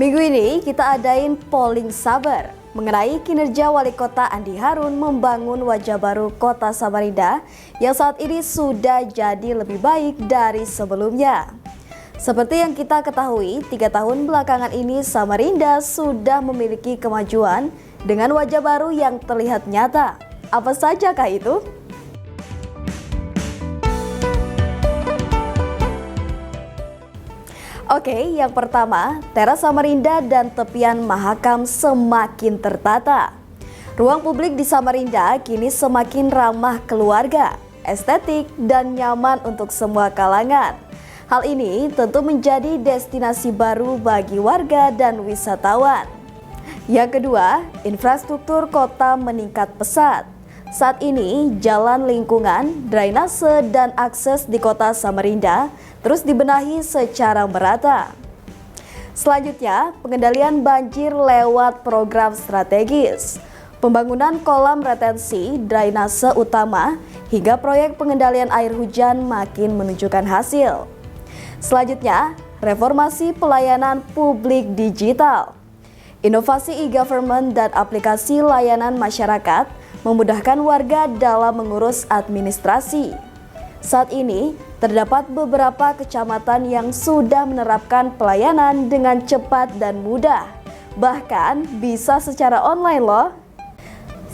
Minggu ini kita adain polling sabar mengenai kinerja Wali Kota Andi Harun membangun wajah baru Kota Samarinda yang saat ini sudah jadi lebih baik dari sebelumnya. Seperti yang kita ketahui, 3 tahun belakangan ini Samarinda sudah memiliki kemajuan dengan wajah baru yang terlihat nyata. Apa sajakah itu? Oke, yang pertama, teras Samarinda dan tepian Mahakam semakin tertata. Ruang publik di Samarinda kini semakin ramah keluarga, estetik, dan nyaman untuk semua kalangan. Hal ini tentu menjadi destinasi baru bagi warga dan wisatawan. Yang kedua, infrastruktur kota meningkat pesat. Saat ini, jalan lingkungan, drainase, dan akses di kota Samarinda terus dibenahi secara merata. Selanjutnya, pengendalian banjir lewat program strategis. Pembangunan kolam retensi, drainase utama, hingga proyek pengendalian air hujan makin menunjukkan hasil. Selanjutnya, reformasi pelayanan publik digital. Inovasi e-government dan aplikasi layanan masyarakat memudahkan warga dalam mengurus administrasi. Saat ini, terdapat beberapa kecamatan yang sudah menerapkan pelayanan dengan cepat dan mudah. Bahkan bisa secara online loh.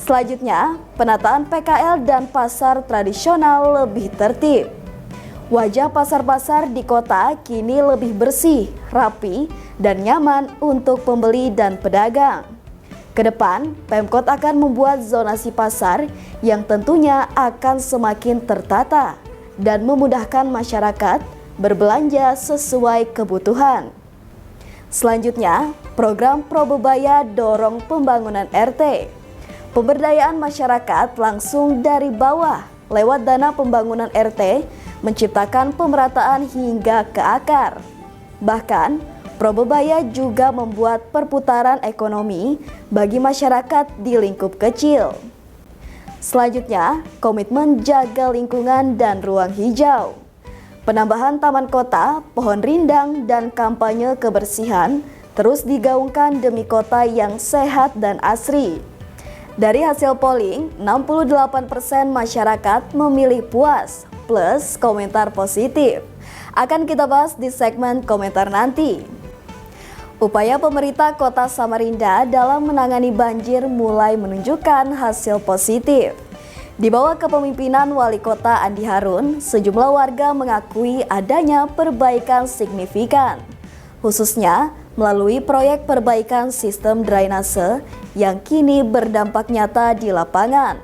Selanjutnya, penataan PKL dan pasar tradisional lebih tertib. Wajah pasar-pasar di kota kini lebih bersih, rapi, dan nyaman untuk pembeli dan pedagang. Kedepan, Pemkot akan membuat zonasi pasar yang tentunya akan semakin tertata dan memudahkan masyarakat berbelanja sesuai kebutuhan. Selanjutnya, program Probebaya dorong pembangunan RT. Pemberdayaan masyarakat langsung dari bawah lewat dana pembangunan RT menciptakan pemerataan hingga ke akar. Bahkan, Probebaya juga membuat perputaran ekonomi bagi masyarakat di lingkup kecil. Selanjutnya, komitmen jaga lingkungan dan ruang hijau. Penambahan taman kota, pohon rindang, dan kampanye kebersihan terus digaungkan demi kota yang sehat dan asri. Dari hasil polling, 68% masyarakat memilih puas plus komentar positif. Akan kita bahas di segmen komentar nanti. Upaya pemerintah Kota Samarinda dalam menangani banjir mulai menunjukkan hasil positif. Di bawah kepemimpinan Wali Kota Andi Harun, sejumlah warga mengakui adanya perbaikan signifikan, khususnya melalui proyek perbaikan sistem drainase yang kini berdampak nyata di lapangan.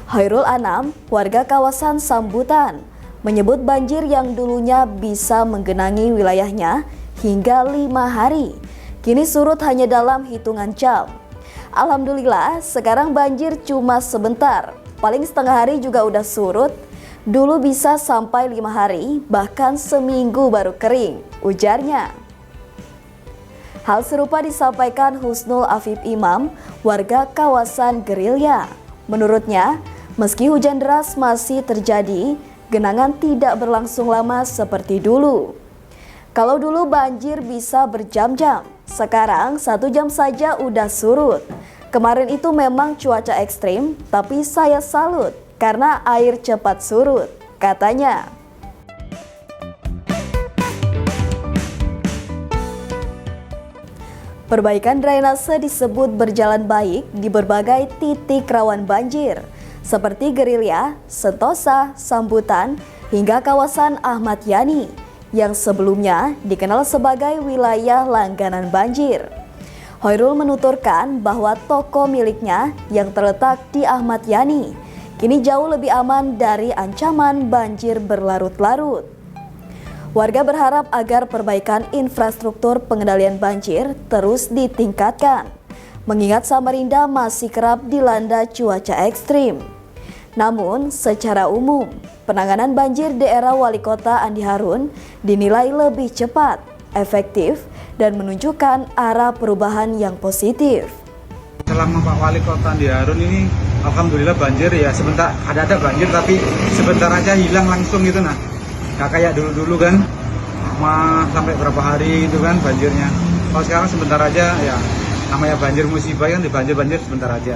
Hairul Anam, warga kawasan Sambutan, menyebut banjir yang dulunya bisa menggenangi wilayahnya hingga 5 hari, kini surut hanya dalam hitungan jam. Alhamdulillah, sekarang banjir cuma sebentar, paling setengah hari juga udah surut. Dulu bisa sampai 5 hari, bahkan seminggu baru kering, ujarnya. Hal serupa disampaikan Husnul Afif Imam, warga kawasan Gerilya. Menurutnya, meski hujan deras masih terjadi, genangan tidak berlangsung lama seperti dulu. Kalau dulu banjir bisa berjam-jam, sekarang 1 jam saja udah surut. Kemarin itu memang cuaca ekstrim, tapi saya salut karena air cepat surut, katanya. Perbaikan drainase disebut berjalan baik di berbagai titik rawan banjir, seperti Gerilya, Sentosa, Sambutan, hingga kawasan Ahmad Yani, yang sebelumnya dikenal sebagai wilayah langganan banjir. Hoirul menuturkan bahwa toko miliknya yang terletak di Ahmad Yani kini jauh lebih aman dari ancaman banjir berlarut-larut. Warga berharap agar perbaikan infrastruktur pengendalian banjir terus ditingkatkan, mengingat Samarinda masih kerap dilanda cuaca ekstrim. Namun, secara umum, penanganan banjir di era Wali Kota Andi Harun dinilai lebih cepat, efektif, dan menunjukkan arah perubahan yang positif. Selama Pak Wali Kota Andi Harun ini, alhamdulillah banjir ya sebentar, ada banjir tapi sebentar aja hilang langsung gitu nggak kayak dulu-dulu kan, sampai berapa hari itu kan banjirnya. Kalau sekarang sebentar aja ya, namanya banjir musibah kan, di banjir sebentar aja,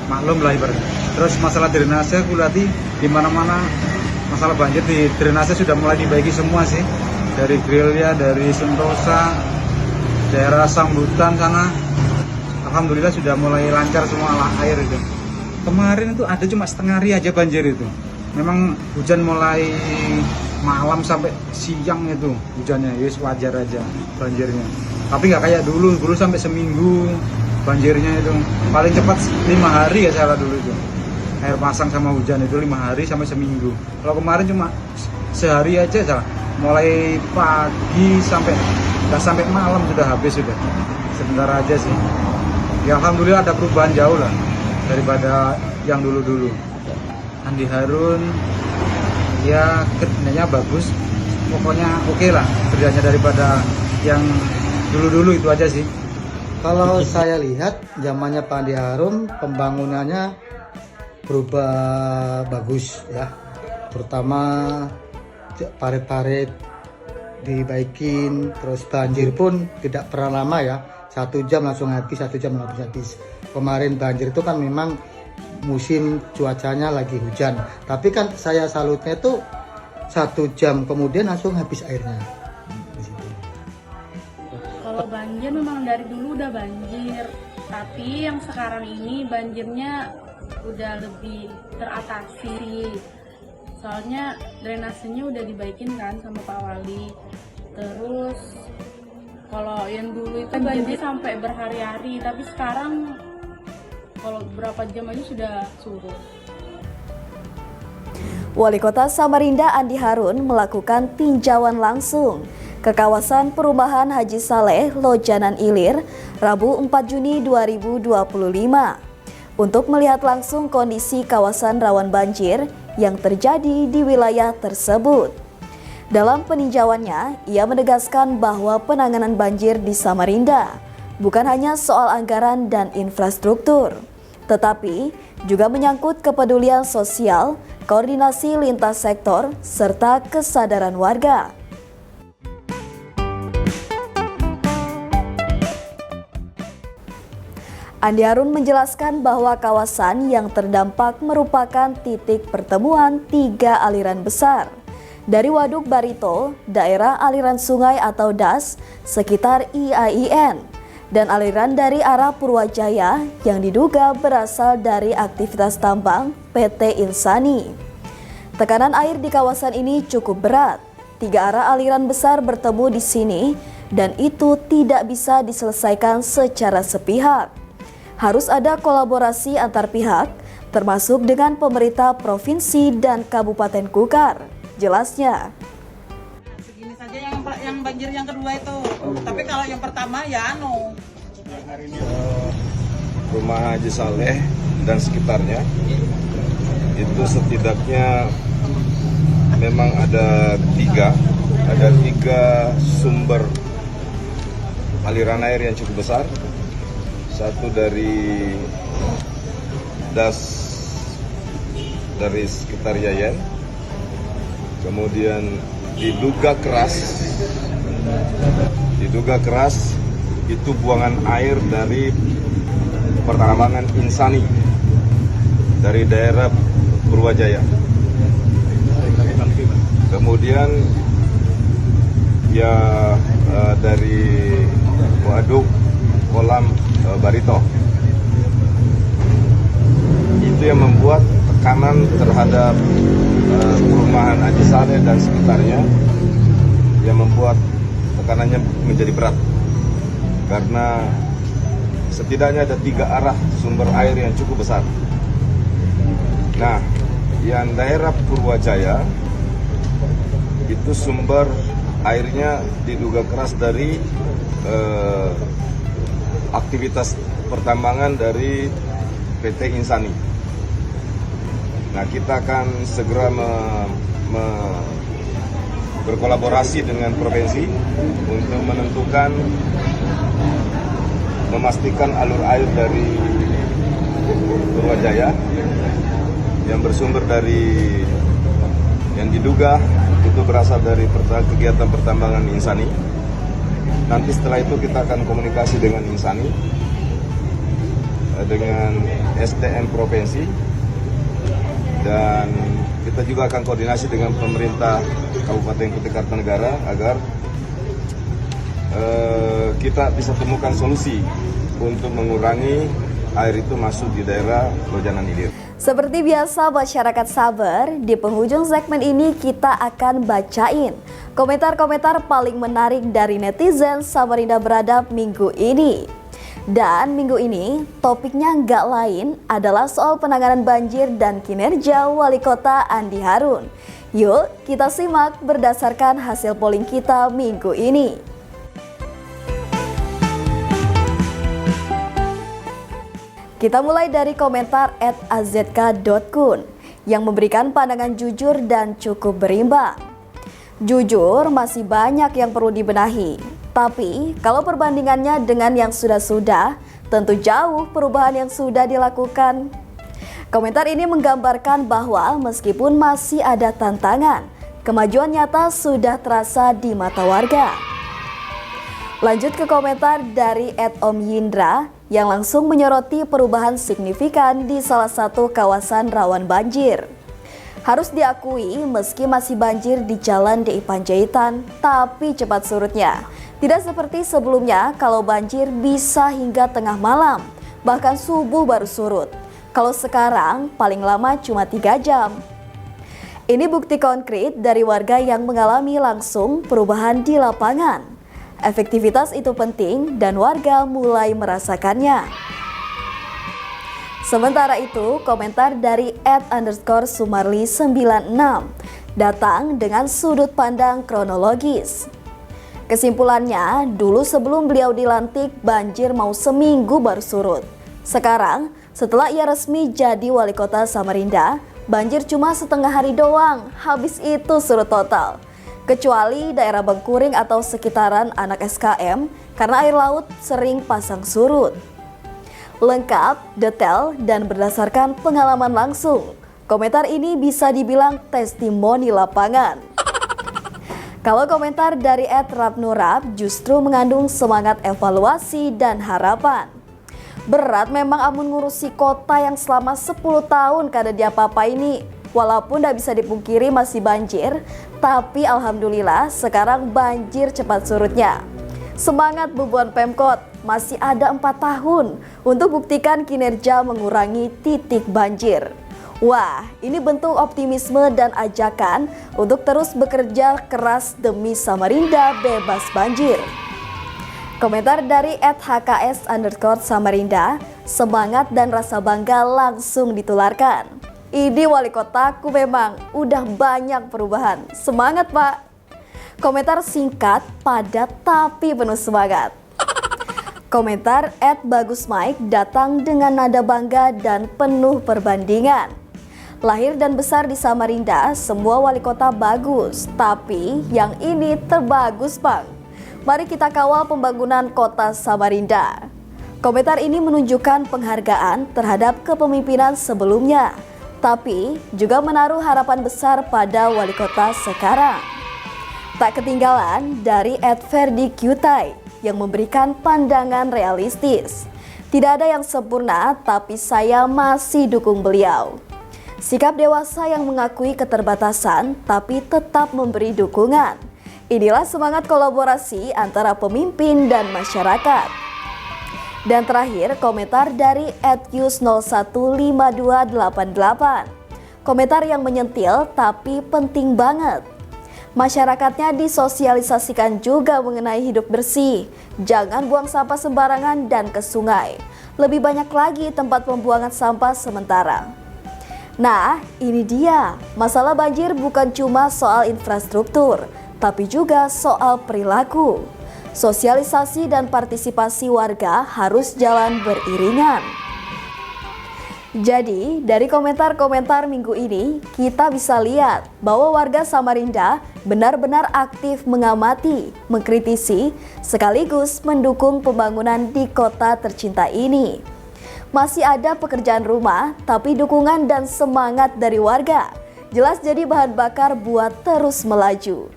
maklum lah ibaratnya. Terus masalah drainase aku lihat di mana-mana masalah banjir di drainase sudah mulai dibaiki semua sih, dari Grilya, dari Sentosa, daerah Sambutan sana, alhamdulillah sudah mulai lancar semua lah air itu. Kemarin itu ada cuma setengah hari aja banjir itu. Memang hujan mulai malam sampai siang itu hujannya, yes wajar aja banjirnya. Tapi nggak kayak dulu sampai seminggu banjirnya itu. Paling cepat 5 hari ya salah dulu itu. Air pasang sama hujan itu 5 hari sampai seminggu. Kalau kemarin cuma sehari aja salah. Mulai pagi nggak sampai malam sudah habis sudah. Sebentar aja sih. Ya alhamdulillah ada perubahan jauh lah daripada yang dulu-dulu. Andi Harun ya kerjanya bagus, pokoknya oke lah kerjanya daripada yang dulu-dulu itu aja sih. Kalau saya lihat zamannya Pak Andi Harun pembangunannya berubah bagus ya, terutama parit-parit dibaikin, terus banjir pun tidak pernah lama ya, 1 jam langsung habis, 1 jam langsung habis. Kemarin banjir itu kan memang musim cuacanya lagi hujan, tapi kan saya salutnya itu 1 jam kemudian langsung habis airnya. Kalau banjir memang dari dulu udah banjir, tapi yang sekarang ini banjirnya udah lebih teratasi. Soalnya drainasenya udah dibaikin kan sama Pak Wali. Terus kalau yang dulu itu banjir sampai berhari-hari, tapi sekarang kalau berapa jam aja sudah surut. Wali Kota Samarinda Andi Harun melakukan tinjauan langsung ke kawasan perumahan Haji Saleh, Lojanan Ilir, Rabu 4 Juni 2025 untuk melihat langsung kondisi kawasan rawan banjir yang terjadi di wilayah tersebut. Dalam peninjauannya, ia menegaskan bahwa penanganan banjir di Samarinda bukan hanya soal anggaran dan infrastruktur, tetapi juga menyangkut kepedulian sosial, koordinasi lintas sektor, serta kesadaran warga. Andi Harun menjelaskan bahwa kawasan yang terdampak merupakan titik pertemuan 3 aliran besar. Dari Waduk Barito, daerah aliran sungai atau DAS, sekitar IAIN, dan aliran dari arah Purwajaya yang diduga berasal dari aktivitas tambang PT Insani. Tekanan air di kawasan ini cukup berat. 3 arah aliran besar bertemu di sini dan itu tidak bisa diselesaikan secara sepihak. Harus ada kolaborasi antar pihak, termasuk dengan pemerintah provinsi dan Kabupaten Kukar. Jelasnya. Segini saja yang banjir yang kedua itu. Tapi kalau yang pertama ya rumah Haji Saleh dan sekitarnya itu setidaknya memang ada tiga sumber aliran air yang cukup besar. Satu dari DAS dari sekitar Yayan, kemudian diduga keras itu buangan air dari pertambangan Insani dari daerah Purwajaya. Kemudian ya dari waduk kolam Barito. Itu yang membuat tekanan terhadap perumahan Haji Saleh dan sekitarnya, yang membuat tekanannya menjadi berat karena setidaknya ada 3 arah sumber air yang cukup besar. Nah, yang daerah Purwajaya itu sumber airnya diduga keras dari aktivitas pertambangan dari PT Insani. Nah, kita akan segera berkolaborasi dengan provinsi untuk menentukan, memastikan alur air dari Purwajaya yang bersumber dari yang diduga itu berasal dari kegiatan pertambangan Insani nanti setelah itu kita akan komunikasi dengan Insani, dengan SDM Provinsi, dan kita juga akan koordinasi dengan pemerintah Kabupaten Kutai Kartanegara agar kita bisa temukan solusi untuk mengurangi air itu masuk di daerah Lojanan Ilir. Seperti biasa masyarakat Sabar, di penghujung segmen ini kita akan bacain komentar-komentar paling menarik dari netizen Samarinda Beradab minggu ini. Dan minggu ini topiknya nggak lain adalah soal penanganan banjir dan kinerja Wali Kota Andi Harun. Yuk kita simak berdasarkan hasil polling kita minggu ini. Kita mulai dari komentar @azk.kun yang memberikan pandangan jujur dan cukup berimbang. Jujur, masih banyak yang perlu dibenahi. Tapi kalau perbandingannya dengan yang sudah-sudah, tentu jauh perubahan yang sudah dilakukan. Komentar ini menggambarkan bahwa meskipun masih ada tantangan, kemajuan nyata sudah terasa di mata warga. Lanjut ke komentar dari @omyindra yang langsung menyoroti perubahan signifikan di salah satu kawasan rawan banjir. Harus diakui meski masih banjir di Jalan DI Panjaitan, tapi cepat surutnya. Tidak seperti sebelumnya kalau banjir bisa hingga tengah malam, bahkan subuh baru surut. Kalau sekarang paling lama cuma 3 jam. Ini bukti konkret dari warga yang mengalami langsung perubahan di lapangan. Efektivitas itu penting dan warga mulai merasakannya. Sementara itu, komentar dari @_sumarli96 datang dengan sudut pandang kronologis. Kesimpulannya, dulu sebelum beliau dilantik, banjir mau seminggu baru surut. Sekarang, setelah ia resmi jadi wali kota Samarinda, banjir cuma setengah hari doang, habis itu surut total. Kecuali daerah Bengkuring atau sekitaran anak SKM karena air laut sering pasang surut. Lengkap, detail, dan berdasarkan pengalaman langsung. Komentar ini bisa dibilang testimoni lapangan. Kalau komentar dari @rapnurab justru mengandung semangat evaluasi dan harapan. Berat memang amun ngurusi kota yang selama 10 tahun kada diapa-apa ini. Walaupun tidak bisa dipungkiri masih banjir, tapi alhamdulillah sekarang banjir cepat surutnya. Semangat bubuan Pemkot, masih ada 4 tahun untuk buktikan kinerja mengurangi titik banjir. Wah, ini bentuk optimisme dan ajakan untuk terus bekerja keras demi Samarinda bebas banjir. Komentar dari @hks_samarinda, semangat dan rasa bangga langsung ditularkan. Ini wali kotaku memang udah banyak perubahan. Semangat Pak. Komentar singkat, padat tapi penuh semangat. Komentar @bagusmike datang dengan nada bangga dan penuh perbandingan. Lahir dan besar di Samarinda, semua wali kota bagus, tapi yang ini terbagus Bang. Mari kita kawal pembangunan kota Samarinda. Komentar ini menunjukkan penghargaan terhadap kepemimpinan sebelumnya, tapi juga menaruh harapan besar pada wali kota sekarang. Tak ketinggalan dari @ferdikyutai yang memberikan pandangan realistis. Tidak ada yang sempurna, tapi saya masih dukung beliau. Sikap dewasa yang mengakui keterbatasan, tapi tetap memberi dukungan. Inilah semangat kolaborasi antara pemimpin dan masyarakat. Dan terakhir, komentar dari @yus015288. Komentar yang menyentil tapi penting banget. Masyarakatnya disosialisasikan juga mengenai hidup bersih. Jangan buang sampah sembarangan dan ke sungai. Lebih banyak lagi tempat pembuangan sampah sementara. Nah, ini dia. Masalah banjir bukan cuma soal infrastruktur, tapi juga soal perilaku. Sosialisasi dan partisipasi warga harus jalan beriringan. Jadi, dari komentar-komentar minggu ini, kita bisa lihat bahwa warga Samarinda benar-benar aktif mengamati, mengkritisi, sekaligus mendukung pembangunan di kota tercinta ini. Masih ada pekerjaan rumah, tapi dukungan dan semangat dari warga jelas jadi bahan bakar buat terus melaju.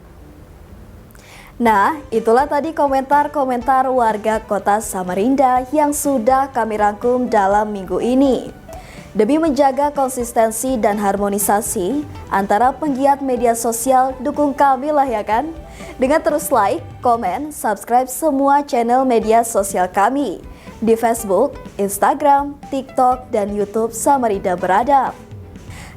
Nah, itulah tadi komentar-komentar warga kota Samarinda yang sudah kami rangkum dalam minggu ini. Demi menjaga konsistensi dan harmonisasi antara penggiat media sosial, dukung kami lah ya kan? Dengan terus like, komen, subscribe semua channel media sosial kami di Facebook, Instagram, TikTok, dan YouTube Samarinda Beradab.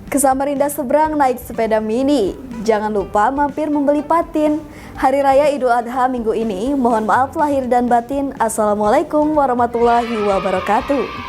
Ke Samarinda seberang naik sepeda mini, jangan lupa mampir membeli patin. Hari Raya Idul Adha minggu ini, mohon maaf lahir dan batin. Assalamualaikum warahmatullahi wabarakatuh.